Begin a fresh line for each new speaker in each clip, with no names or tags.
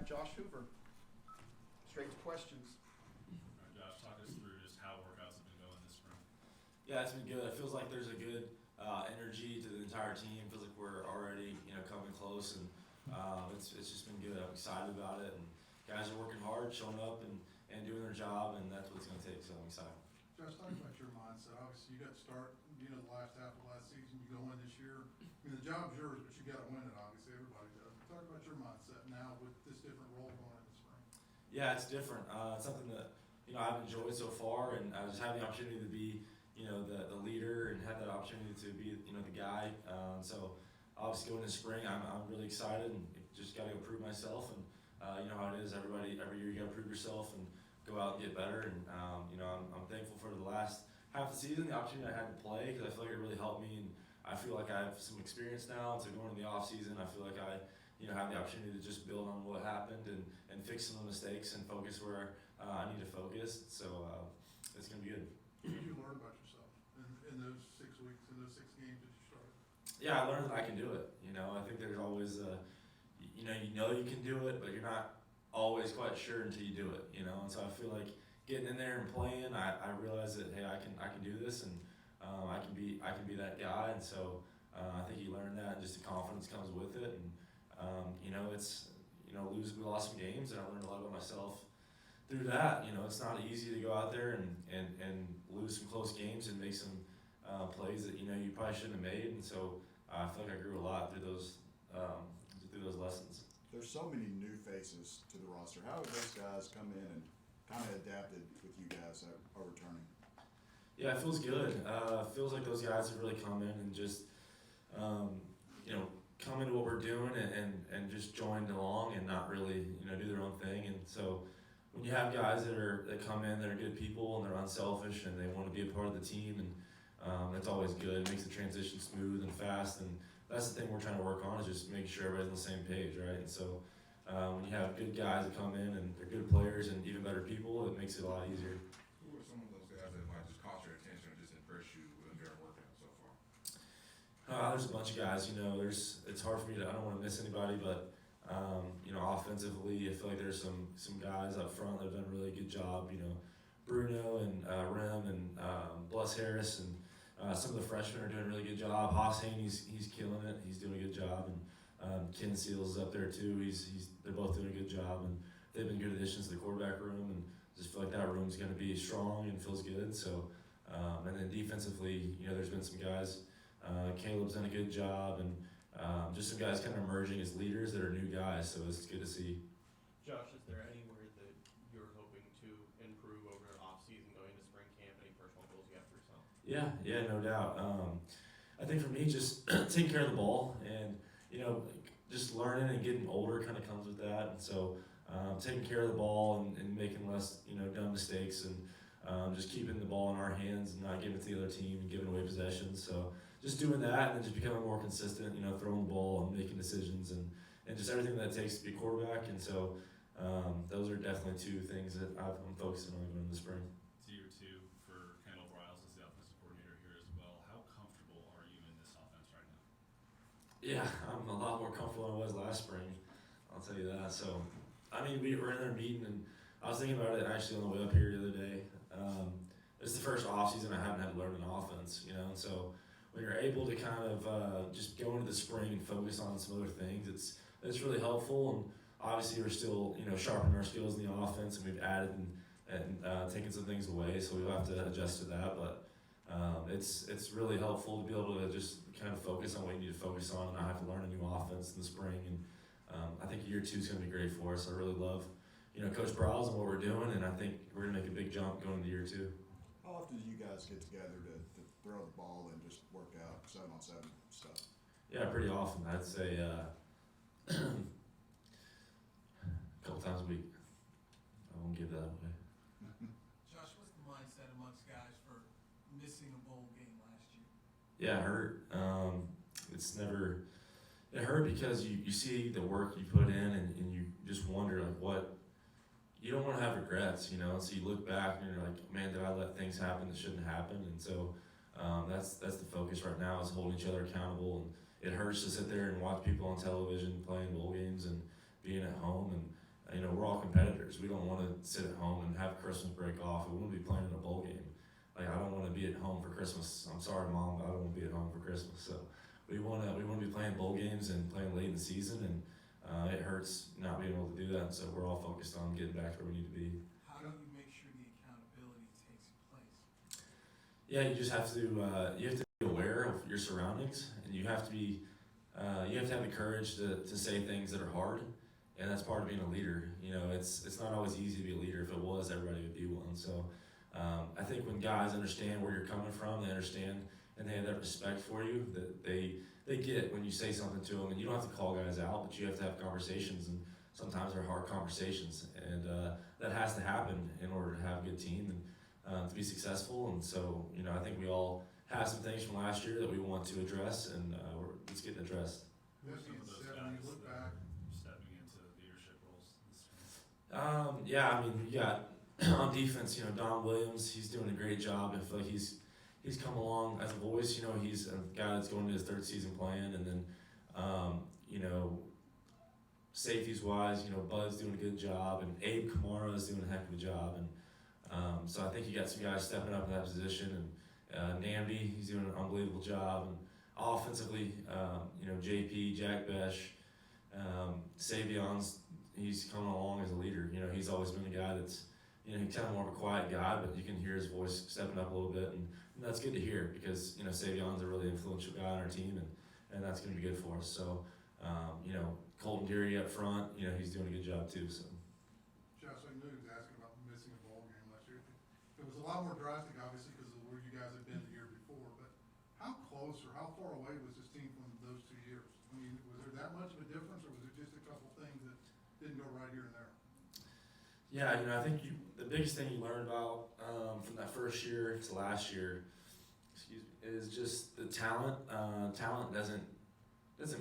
quarterback Josh Hoover. Straight to questions.
All right, Josh, talk us through just how workouts have been going this spring.
Yeah, it's been good. It feels like there's a good energy to the entire team. It feels like we're already, coming close, and it's just been good. I'm excited about it, and guys are working hard, showing up, and doing their job, and that's what it's going to take. So I'm excited.
Josh, talk about your mindset. Obviously, you got to start, the last half of last season. You go in this year. The job's yours, but you got to win it. Obviously, everybody does. Talk about your mindset now with this different role going in the spring.
Yeah, it's different. It's something that I've enjoyed so far, and I just have the opportunity to be the leader and have that opportunity to be the guy. So obviously going into spring, I'm really excited and just got to go prove myself. And you know how it is. Every year you got to prove yourself and go out and get better. And I'm thankful for the last half of the season, the opportunity I had to play, because I feel like it really helped me. And I feel like I have some experience now. So going into the off season, I feel like I have the opportunity to just build on what happened and fix some of the mistakes and focus where I need to focus. So it's going to be good.
What did you learn about yourself in those 6 weeks, in those 6 games that you started?
Yeah, I learned that I can do it. I think there's always you can do it, but you're not always quite sure until you do it. And so I feel like getting in there and playing, I realized that hey, I can do this, and I can be that guy. And so I think you learn that, and just the confidence comes with it. And it's we lost some games, and I learned a lot about myself through that. It's not easy to go out there and lose some close games and make some plays that you probably shouldn't have made. And so I feel like I grew a lot through those lessons.
There's so many new faces to the roster. How have those guys come in and kind of adapted with you guys that are returning?
Yeah, it feels good. It feels like those guys have really come in and just come into what we're doing and just joined along and not really do their own thing. And so when you have guys that come in that are good people and they're unselfish and they want to be a part of the team, and that's always good. It makes the transition smooth and fast, and that's the thing we're trying to work on, is just make sure everybody's on the same page, right? And so when you have good guys that come in and they're good players and even better people, it makes it a lot easier.
Who are some of those guys that might just caught your attention or just impress you in their workout so far?
There's a bunch of guys. It's hard for me to. I don't want to miss anybody, but offensively, I feel like there's some guys up front that have done a really good job. Bruno and Rem and Bless Harris, and some of the freshmen are doing a really good job. Haas Hain, he's killing it. He's doing a good job, and Ken Seals is up there too. They're both doing a good job, and they've been good additions to the quarterback room, and just feel like that room's going to be strong and feels good. So, and then defensively, there's been some guys. Caleb's done a good job, and just some guys kind of emerging as leaders that are new guys. So it's good to see.
Josh, is there anywhere that you're hoping to improve over the off season going into spring camp? Any personal goals you have for yourself?
Yeah, no doubt. I think for me, just taking care of the ball, and just learning and getting older kind of comes with that. And so taking care of the ball and making less dumb mistakes, and just keeping the ball in our hands and not giving it to the other team and giving away possessions. So just doing that, and then just becoming more consistent, throwing the ball and making decisions, and just everything that it takes to be a quarterback. And so those are definitely two things that I'm focusing on going in the spring.
It's year 2 for Kendall Briles as the offensive coordinator here as well. How comfortable are you in this offense right now?
Yeah, I'm a lot more comfortable than I was last spring. I'll tell you that. So, we were in there meeting, and I was thinking about it actually on the way up here the other day. It's the first offseason I haven't had to learn an offense, and so when you're able to kind of just go into the spring and focus on some other things, it's really helpful. And obviously we're still sharpening our skills in the offense, and we've added and taken some things away, so we'll have to adjust to that. But it's really helpful to be able to just kind of focus on what you need to focus on, and not have to learn a new offense in the spring. And I think year 2 is going to be great for us. I really love Coach Briles and what we're doing, and I think we're going to make a big jump going into year 2.
How often do you guys get together to throw the ball and just work out 7-on-7 stuff?
Yeah, pretty often. I'd say a couple times a week. I won't give that away.
Josh, what's the mindset amongst guys for missing a bowl game last year?
Yeah, it hurt. It hurt because you see the work you put in, and you just wonder what. You don't want to have regrets, So you look back and you're like, man, did I let things happen that shouldn't happen? And so that's the focus right now, is holding each other accountable. And it hurts to sit there and watch people on television playing bowl games and being at home, we're all competitors. We don't want to sit at home and have Christmas break off. We want to be playing in a bowl game. Like, I don't want to be at home for Christmas. I'm sorry, Mom, but I don't want to be at home for Christmas. So we want to be playing bowl games and playing late in the season, and it hurts not being able to do that. So we're all focused on getting back to where we need to be.
How do you make sure the accountability takes place?
Yeah, you just have to be aware of your surroundings, and you have to have the courage to say things that are hard, and that's part of being a leader. It's not always easy to be a leader. If it was, everybody would be one. So I think when guys understand where you're coming from, they understand and they have that respect for you, that they get when you say something to them, and you don't have to call guys out, but you have to have conversations, and sometimes they're hard conversations, and that has to happen in order to have a good team and to be successful. And so, I think we all have some things from last year that we want to address, and it's getting addressed.
That
Some
being
of those
said, when you
guys
look
that
back,
are stepping into leadership roles this year.
Yeah, I mean, you got on defense, Don Williams, he's doing a great job. I feel like he's come along as a voice. He's a guy that's going to his third season playing, and then, safeties wise, Bud's doing a good job, and Abe Kamara is doing a heck of a job, and so I think you got some guys stepping up in that position, and Namby, he's doing an unbelievable job, and offensively, JP, Jack Besh, Savion's, he's coming along as a leader. He's always been a guy that's, he's kind of more of a quiet guy, but you can hear his voice stepping up a little bit, and that's good to hear because, Savion's a really influential guy on our team, and that's going to be good for us. So, Colton Geary up front, he's doing a good job too. So.
Josh, I knew he was asking about missing a bowl game last year. It was a lot more drastic, obviously, because of where you guys had been the year before, but how close or how far away was this team from those 2 years? I mean, was there that much of a difference, or was it just a couple things that didn't go right here and there?
Yeah, I think the biggest thing you learn about from that first year to last year, is just the talent. Talent doesn't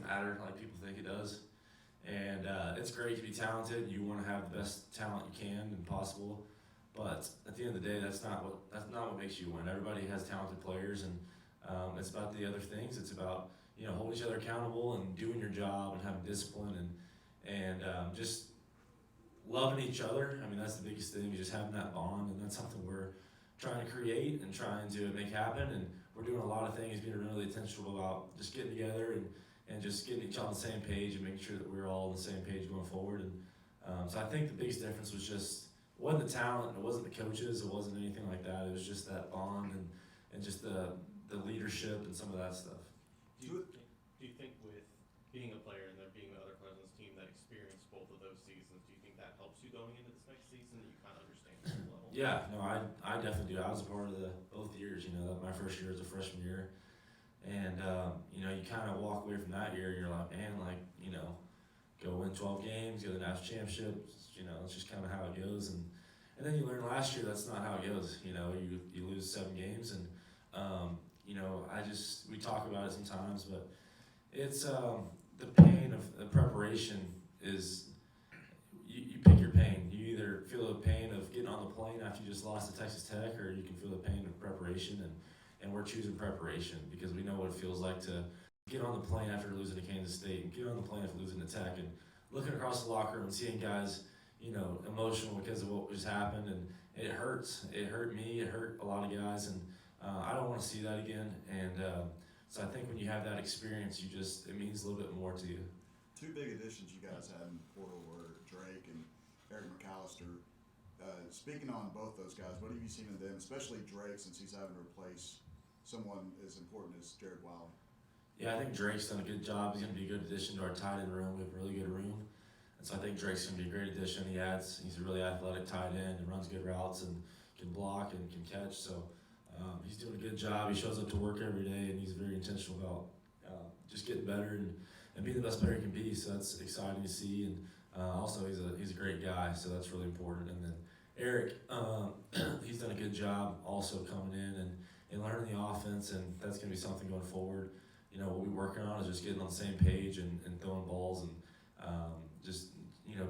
matter like people think it does, and it's great to be talented. You want to have the best talent you can and possible, but at the end of the day, that's not what makes you win. Everybody has talented players, and it's about the other things. It's about holding each other accountable and doing your job and having discipline and just loving each other. I mean, that's the biggest thing, is just having that bond, and that's something we're trying to create and trying to make happen. And we're doing a lot of things, being really intentional about just getting together and just getting each on the same page and making sure that we're all on the same page going forward. And so I think the biggest difference was just, it wasn't the talent, it wasn't the coaches, it wasn't anything like that. It was just that bond and just the leadership and some of that stuff.
Do you think with being a player and there being the other players on this team that experienced both of those seasons, do you think that helps you going into this next season, that you kind of understand the level?
Yeah, no, I definitely do. I was a part of both years. My first year was a freshman year, and you kind of walk away from that year, and you're like, man, go win 12 games, go to the national championship. It's just kind of how it goes, and then you learn last year that's not how it goes. You lose 7 games, and we talk about it sometimes, but it's the pain of the preparation is. You pick your pain. You either feel the pain of getting on the plane after you just lost to Texas Tech, or you can feel the pain of preparation, and we're choosing preparation because we know what it feels like to get on the plane after losing to Kansas State, and get on the plane after losing to Tech, and looking across the locker room and seeing guys, emotional because of what just happened, and it hurts. It hurt me. It hurt a lot of guys, and I don't want to see that again. And so I think when you have that experience, it means a little bit more to you.
2 big additions you guys had in the portal were Drake and Eric McAllister. Speaking on both those guys, what have you seen in them, especially Drake, since he's having to replace someone as important as Jared Wiley?
Yeah, I think Drake's done a good job. He's going to be a good addition to our tight end room. We have a really good room. And so I think Drake's going to be a great addition. He's a really athletic tight end and runs good routes and can block and can catch. So he's doing a good job. He shows up to work every day, and he's very intentional about just getting better and being the best player he can be. So that's exciting to see. And also he's a great guy, so that's really important. And then Eric, he's done a good job also coming in and learning the offense, and that's going to be something going forward. What we're working on is just getting on the same page and throwing balls and just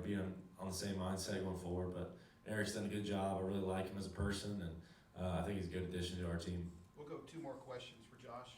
being on the same mindset going forward. But Eric's done a good job. I really like him as a person, and I think he's a good addition to our team.
We'll go 2 more questions for Josh.